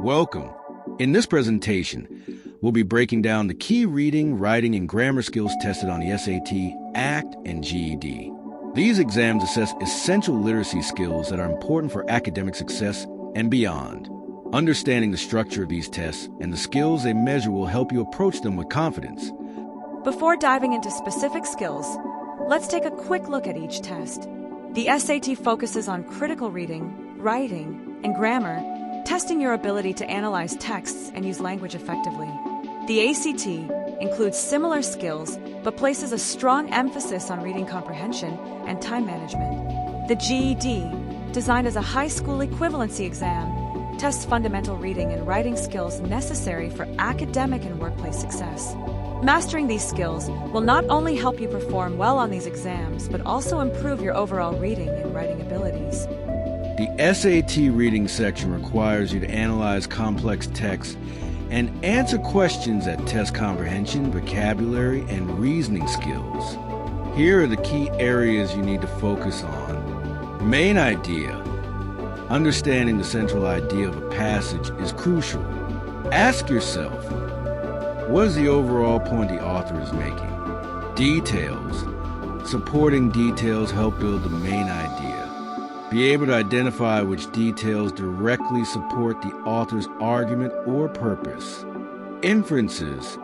Welcome. In this presentation, we'll be breaking down the key reading, writing, and grammar skills tested on the SAT, ACT, and GED. These exams assess essential literacy skills that are important for academic success and beyond. Understanding the structure of these tests and the skills they measure will help you approach them with confidence. Before diving into specific skills, let's take a quick look at each test. The SAT focuses on critical reading, writing, and grammar, testing your ability to analyze texts and use language effectively. The ACT includes similar skills, but places a strong emphasis on reading comprehension and time management. The GED, designed as a high school equivalency exam, tests fundamental reading and writing skills necessary for academic and workplace success. Mastering these skills will not only help you perform well on these exams, but also improve your overall reading and writing abilities. The SAT reading section requires you to analyze complex text and answer questions that test comprehension, vocabulary, and reasoning skills. Here are the key areas you need to focus on. Main idea. Understanding the central idea of a passage is crucial. Ask yourself, what is the overall point the author is making? Details. Supporting details help build the main idea. Be able to identify which details directly support the author's argument or purpose. Inferences.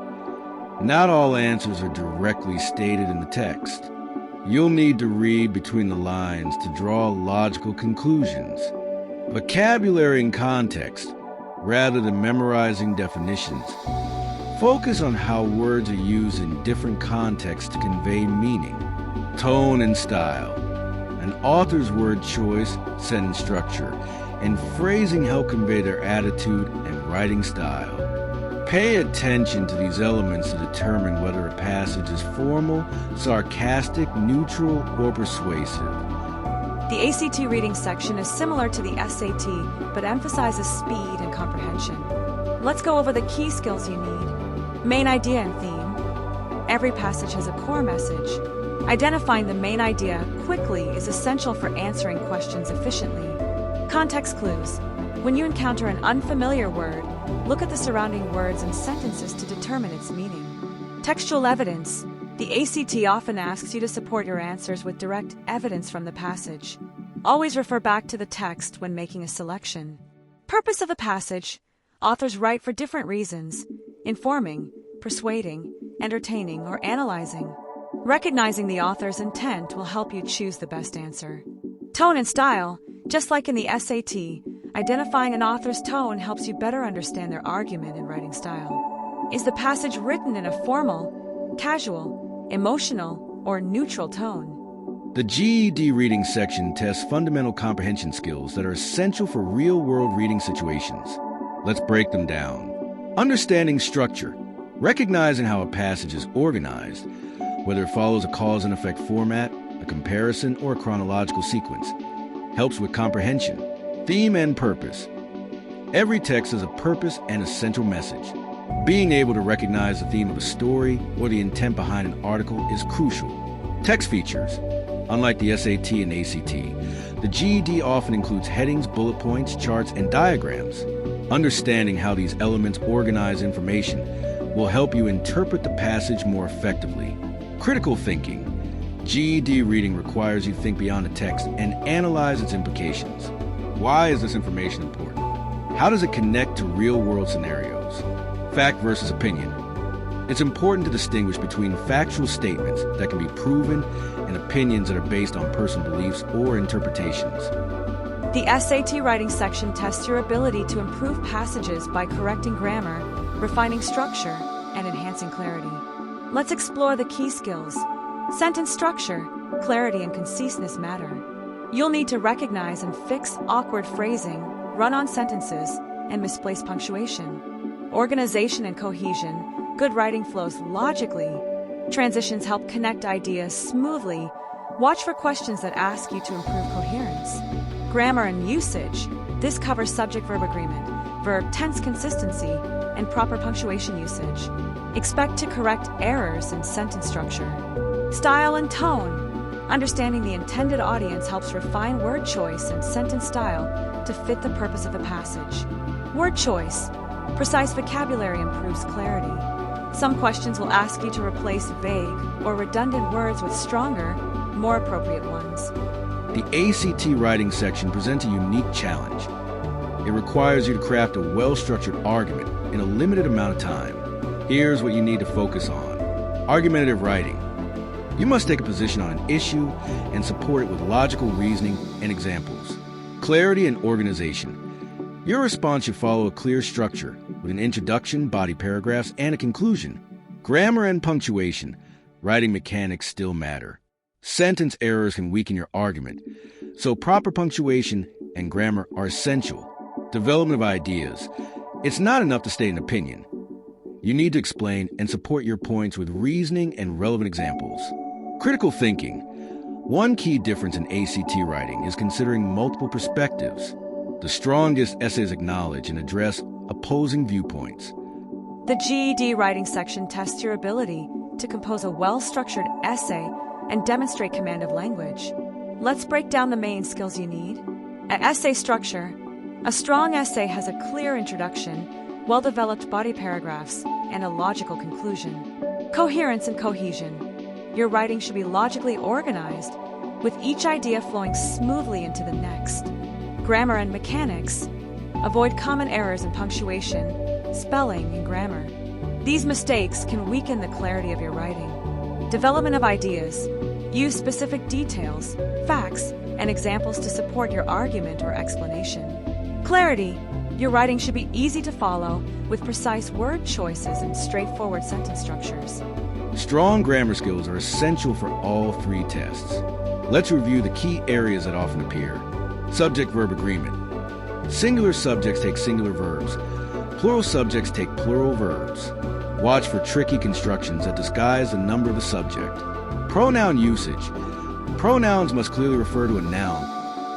Not all answers are directly stated in the text. You'll need to read between the lines to draw logical conclusions. Vocabulary and context. Rather than memorizing definitions, focus on how words are used in different contexts to convey meaning. Tone and style. An author's word choice, sentence structure, and phrasing help convey their attitude and writing style. Pay attention to these elements to determine whether a passage is formal, sarcastic, neutral, or persuasive. The ACT reading section is similar to the SAT, but emphasizes speed and comprehension. Let's go over the key skills you need. Main idea and theme. Every passage has a core message. Identifying the main idea quickly is essential for answering questions efficiently. Context clues. When you encounter an unfamiliar word, look at the surrounding words and sentences to determine its meaning. Textual evidence. The ACT often asks you to support your answers with direct evidence from the passage. Always refer back to the text when making a selection. Purpose of a passage. Authors write for different reasons: informing, persuading, entertaining, or analyzing. Recognizing the author's intent will help you choose the best answer. Tone and style. Just like in the SAT, identifying an author's tone helps you better understand their argument and writing style. Is the passage written in a formal, casual, emotional, or neutral tone? The GED reading section tests fundamental comprehension skills that are essential for real-world reading situations. Let's break them down. Understanding structure. Recognizing how a passage is organized, whether it follows a cause and effect format, a comparison, or a chronological sequence, helps with comprehension. Theme and purpose. Every text has a purpose and a central message. Being able to recognize the theme of a story or the intent behind an article is crucial. Text features. Unlike the SAT and ACT, the GED often includes headings, bullet points, charts, and diagrams. Understanding how these elements organize information will help you interpret the passage more effectively. Critical thinking. GED reading requires you to think beyond the text and analyze its implications. Why is this information important? How does it connect to real-world scenarios? Fact versus opinion. It's important to distinguish between factual statements that can be proven and opinions that are based on personal beliefs or interpretations. The SAT writing section tests your ability to improve passages by correcting grammar, refining structure, and enhancing clarity. Let's explore the key skills. Sentence structure. Clarity and conciseness matter. You'll need to recognize and fix awkward phrasing, run-on sentences, and misplaced punctuation. Organization and cohesion. Good writing flows logically. Transitions help connect ideas smoothly. Watch for questions that ask you to improve coherence. Grammar and usage. This covers subject-verb agreement, verb-tense consistency, and proper punctuation usage. Expect to correct errors in sentence structure. Style and tone. Understanding the intended audience helps refine word choice and sentence style to fit the purpose of the passage. Word choice. Precise vocabulary improves clarity. Some questions will ask you to replace vague or redundant words with stronger, more appropriate ones. The ACT writing section presents a unique challenge. It requires you to craft a well-structured argument in a limited amount of time. Here's what you need to focus on. Argumentative writing. You must take a position on an issue and support it with logical reasoning and examples. Clarity and organization. Your response should follow a clear structure with an introduction, body paragraphs, and a conclusion. Grammar and punctuation. Writing mechanics still matter. Sentence errors can weaken your argument, so proper punctuation and grammar are essential. Development of ideas. It's not enough to state an opinion. You need to explain and support your points with reasoning and relevant examples. Critical thinking. One key difference in ACT writing is considering multiple perspectives. The strongest essays acknowledge and address opposing viewpoints. The GED writing section tests your ability to compose a well-structured essay and demonstrate command of language. Let's break down the main skills you need. Essay structure. A strong essay has a clear introduction, well-developed body paragraphs, and a logical conclusion. Coherence and cohesion. Your writing should be logically organized, with each idea flowing smoothly into the next. Grammar and mechanics. Avoid common errors in punctuation, spelling, and grammar. These mistakes can weaken the clarity of your writing. Development of ideas. Use specific details, facts, and examples to support your argument or explanation. Clarity. Your writing should be easy to follow, with precise word choices and straightforward sentence structures. Strong grammar skills are essential for all three tests. Let's review the key areas that often appear. Subject-verb agreement. Singular subjects take singular verbs. Plural subjects take plural verbs. Watch for tricky constructions that disguise the number of the subject. Pronoun usage. Pronouns must clearly refer to a noun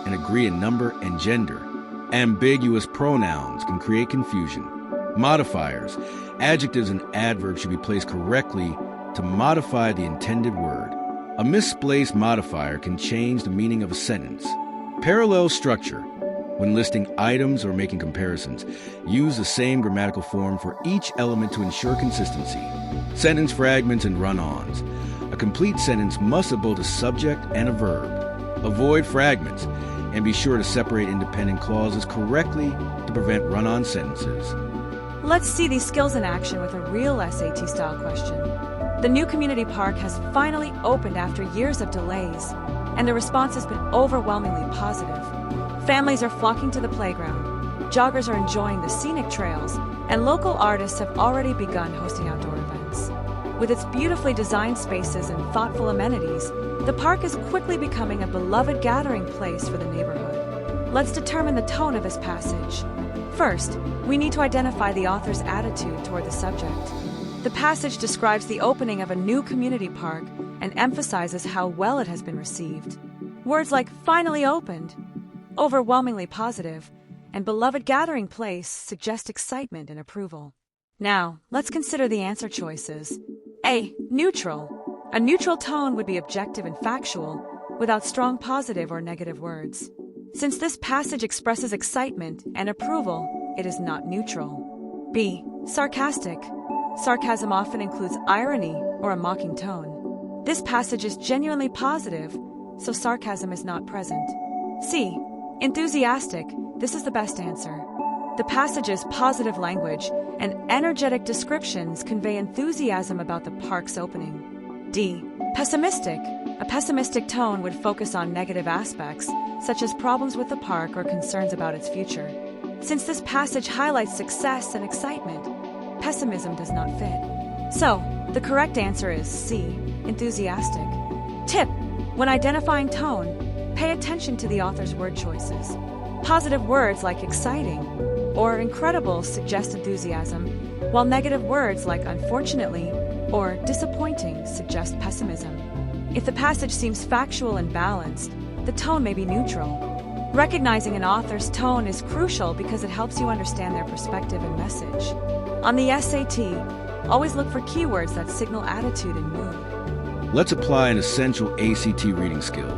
and agree in number and gender. Ambiguous pronouns can create confusion. Modifiers. Adjectives and adverbs should be placed correctly to modify the intended word. A misplaced modifier can change the meaning of a sentence. Parallel structure. When listing items or making comparisons, use the same grammatical form for each element to ensure consistency. Sentence fragments and run-ons. A complete sentence must have both a subject and a verb. Avoid fragments, and be sure to separate independent clauses correctly to prevent run-on sentences. Let's see these skills in action with a real SAT-style question. The new community park has finally opened after years of delays, and the response has been overwhelmingly positive. Families are flocking to the playground, joggers are enjoying the scenic trails, and local artists have already begun hosting outdoor events. With its beautifully designed spaces and thoughtful amenities, the park is quickly becoming a beloved gathering place for the neighborhood. Let's determine the tone of this passage. First, we need to identify the author's attitude toward the subject. The passage describes the opening of a new community park and emphasizes how well it has been received. Words like finally opened, overwhelmingly positive, and beloved gathering place suggest excitement and approval. Now, let's consider the answer choices. A. Neutral. A neutral tone would be objective and factual, without strong positive or negative words. Since this passage expresses excitement and approval, it is not neutral. B. Sarcastic. Sarcasm often includes irony or a mocking tone. This passage is genuinely positive, so sarcasm is not present. C. Enthusiastic. This is the best answer. The passage's positive language and energetic descriptions convey enthusiasm about the park's opening. D. Pessimistic. A pessimistic tone would focus on negative aspects, such as problems with the park or concerns about its future. Since this passage highlights success and excitement, pessimism does not fit. So, the correct answer is C. Enthusiastic. Tip: when identifying tone, pay attention to the author's word choices. Positive words like exciting or incredible suggest enthusiasm, while negative words like unfortunately or disappointing suggest pessimism. If the passage seems factual and balanced, the tone may be neutral. Recognizing an author's tone is crucial because it helps you understand their perspective and message. On the SAT, always look for keywords that signal attitude and mood. let's apply an essential ACT reading skill,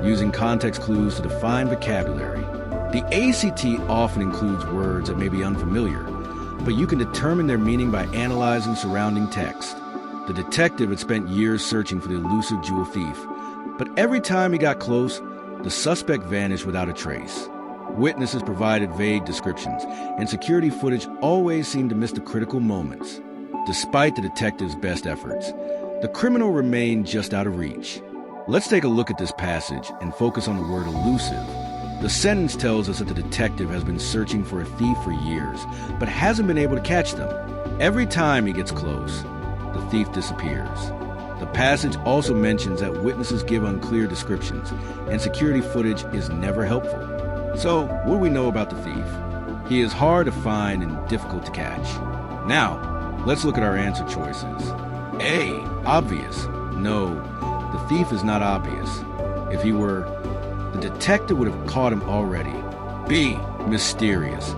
using context clues to define vocabulary. The ACT often includes words that may be unfamiliar, but you can determine their meaning by analyzing surrounding text. The detective had spent years searching for the elusive jewel thief, but every time he got close, the suspect vanished without a trace. Witnesses provided vague descriptions, and security footage always seemed to miss the critical moments. Despite the detective's best efforts, the criminal remained just out of reach. Let's take a look at this passage and focus on the word elusive. The sentence tells us that the detective has been searching for a thief for years, but hasn't been able to catch them. Every time he gets close, the thief disappears. The passage also mentions that witnesses give unclear descriptions, and security footage is never helpful. So, what do we know about the thief? He is hard to find and difficult to catch. Now, let's look at our answer choices. A, obvious. No, the thief is not obvious. If he were, the detective would have caught him already. B, mysterious.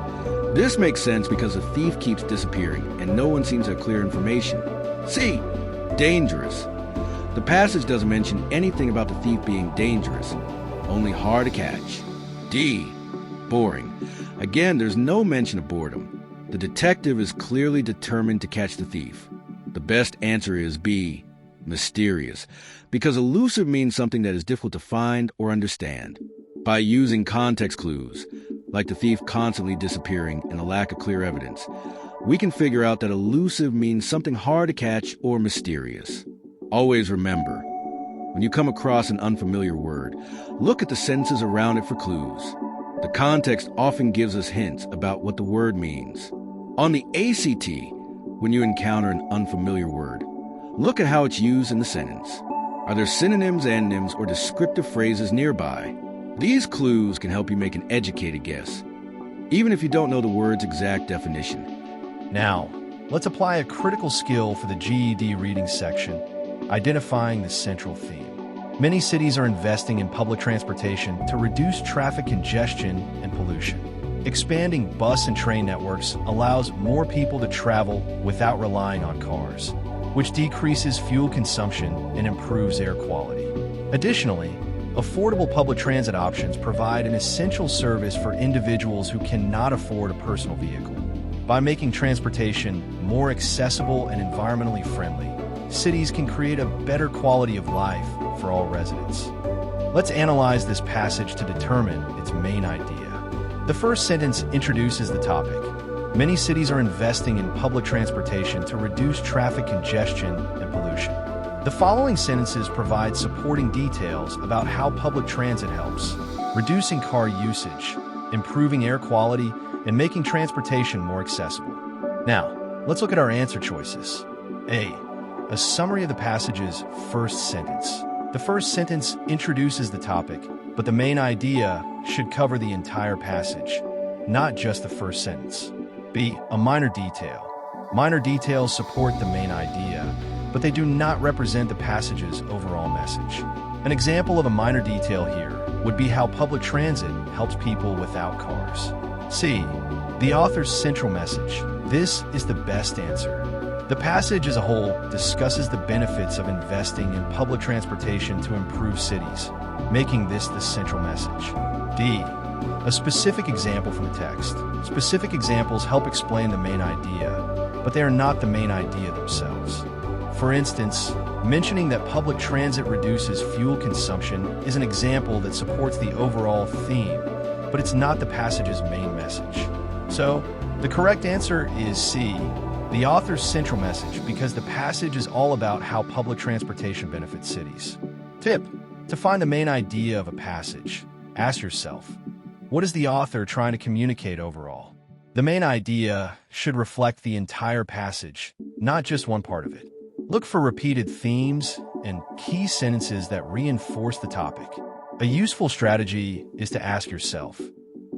This makes sense because the thief keeps disappearing and no one seems to have clear information. C, dangerous. The passage doesn't mention anything about the thief being dangerous, only hard to catch. D, boring. Again, there's no mention of boredom. The detective is clearly determined to catch the thief. The best answer is B, mysterious, because elusive means something that is difficult to find or understand. By using context clues, like the thief constantly disappearing and a lack of clear evidence, we can figure out that elusive means something hard to catch or mysterious. Always remember, when you come across an unfamiliar word, look at the sentences around it for clues. The context often gives us hints about what the word means. On the ACT, when you encounter an unfamiliar word, look at how it's used in the sentence. Are there synonyms, antonyms, or descriptive phrases nearby? These clues can help you make an educated guess, even if you don't know the word's exact definition. Now, let's apply a critical skill for the GED reading section, identifying the central theme. Many cities are investing in public transportation to reduce traffic congestion and pollution. Expanding bus and train networks allows more people to travel without relying on cars, which decreases fuel consumption and improves air quality. Additionally, affordable public transit options provide an essential service for individuals who cannot afford a personal vehicle. By making transportation more accessible and environmentally friendly, cities can create a better quality of life for all residents. Let's analyze this passage to determine its main idea. The first sentence introduces the topic. Many cities are investing in public transportation to reduce traffic congestion and pollution. The following sentences provide supporting details about how public transit helps, reducing car usage, improving air quality, and making transportation more accessible. Now, let's look at our answer choices. A summary of the passage's first sentence. The first sentence introduces the topic, but the main idea should cover the entire passage, not just the first sentence. B, a minor detail. Minor details support the main idea, but they do not represent the passage's overall message. An example of a minor detail here would be how public transit helps people without cars. C, the author's central message. This is the best answer. The passage as a whole discusses the benefits of investing in public transportation to improve cities, making this the central message. D, a specific example from the text. Specific examples help explain the main idea, but they are not the main idea themselves. For instance, mentioning that public transit reduces fuel consumption is an example that supports the overall theme, but it's not the passage's main message. So, the correct answer is C, the author's central message, because the passage is all about how public transportation benefits cities. Tip: to find the main idea of a passage, ask yourself, what is the author trying to communicate overall? The main idea should reflect the entire passage, not just one part of it. Look for repeated themes and key sentences that reinforce the topic. A useful strategy is to ask yourself,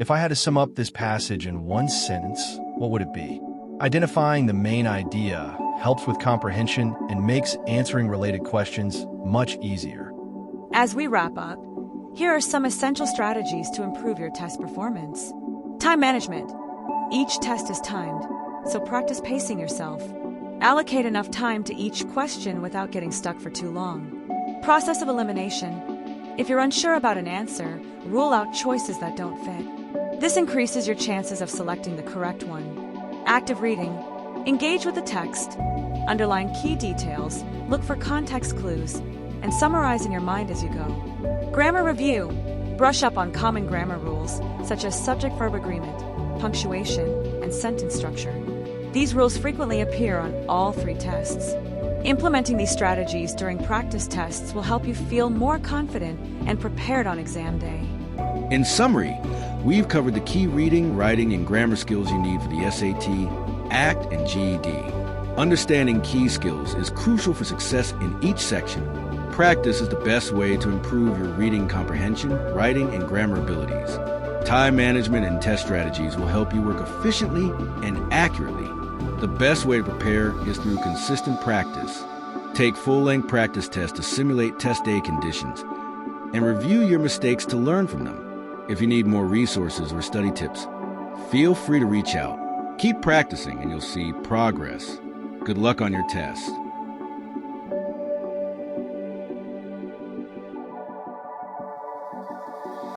if I had to sum up this passage in one sentence, what would it be? Identifying the main idea helps with comprehension and makes answering related questions much easier. As we wrap up, here are some essential strategies to improve your test performance. Time management. Each test is timed, so practice pacing yourself. Allocate enough time to each question without getting stuck for too long. Process of elimination. If you're unsure about an answer, rule out choices that don't fit. This increases your chances of selecting the correct one. Active reading. Engage with the text. Underline key details, look for context clues, and summarize in your mind as you go. Grammar review. Brush up on common grammar rules, such as subject-verb agreement, punctuation, and sentence structure. These rules frequently appear on all 3 tests. Implementing these strategies during practice tests will help you feel more confident and prepared on exam day. In summary, we've covered the key reading, writing, and grammar skills you need for the SAT, ACT, and GED. Understanding key skills is crucial for success in each section. Practice is the best way to improve your reading comprehension, writing, and grammar abilities. Time management and test strategies will help you work efficiently and accurately. The best way to prepare is through consistent practice. Take full-length practice tests to simulate test day conditions and review your mistakes to learn from them. If you need more resources or study tips, feel free to reach out. Keep practicing and you'll see progress. Good luck on your tests.